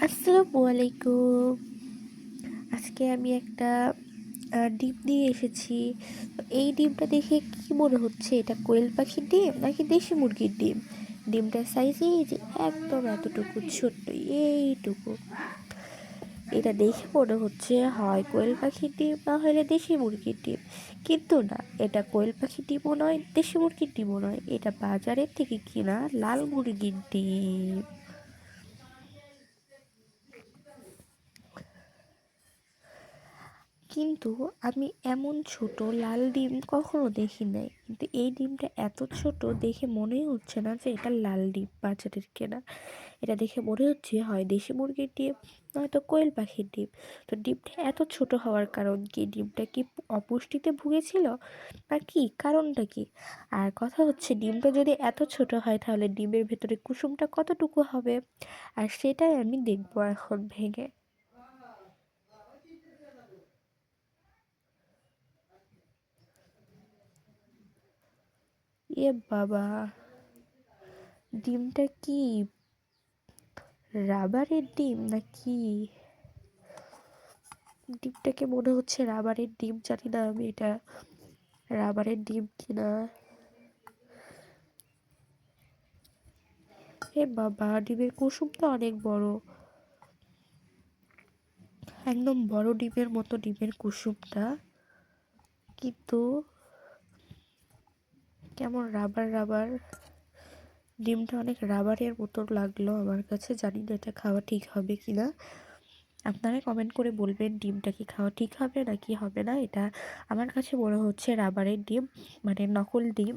আসসালামু আলাইকুম। আজকে আমি একটা ডিম নিয়ে এসেছি। তো এই ডিমটা দেখে কি মনে হচ্ছে, এটা কোয়েল পাখির ডিম নাকি দেশি মুরগির ডিম? ডিমটার সাইজ এই যে একদম এতটুকু ছোট্ট, এইটুকু। এটা দেখে মনে হচ্ছে হয় কোয়েল পাখির ডিম না হলে দেশি মুরগির ডিম, কিন্তু না, এটা কোয়েল পাখির ডিমও নয়, দেশি মুরগির ডিমও নয়, এটা বাজারের থেকে কিনা লাল মুরগির ডিম। কিন্তু আমি এমন ছোট লাল ডিম কখনো দেখি নাই, কিন্তু এই ডিমটা এত ছোট দেখে মনেই হচ্ছে না যে এটা লাল ডিম বাজারের কেনা। এটা দেখে মনে হচ্ছে হয় দেশি মুরগির ডিম নয়তো কোয়েল পাখির ডিম। তো ডিমটা এত ছোট হওয়ার কারণ কি? ডিমটা কি অপুষ্টিতে ভুগেছিল না কি কারণটা কি? আর কথা হচ্ছে, ডিমটা যদি এত ছোট হয় তাহলে ডিমের ভেতরে কুসুমটা কতটুকু হবে, আর সেটাই আমি দেখবো এখন ভেঙে। এ বাবা, ডিমটা কি রাবারের ডিম নাকি? ডিমটাকে মনে হচ্ছে রাবারের ডিম, জানি না আমি এটা রাবারের ডিম কিনা। হে বাবা, ডিমের কুসুম তো অনেক বড়, একদম বড় ডিমের মতো ডিমের কুসুমটা, কিন্তু কেমন রাবার রাবার। ডিমটা অনেক রাবারের মতো লাগলো আমার কাছে, জানি না এটা খাওয়া ঠিক হবে কিনা। আপনারা কমেন্ট করে বলবেন ডিমটা কি খাওয়া ঠিক হবে নাকি হবে না। এটা আমার কাছে মনে হচ্ছে রাবারের ডিম, মানে নকল ডিম।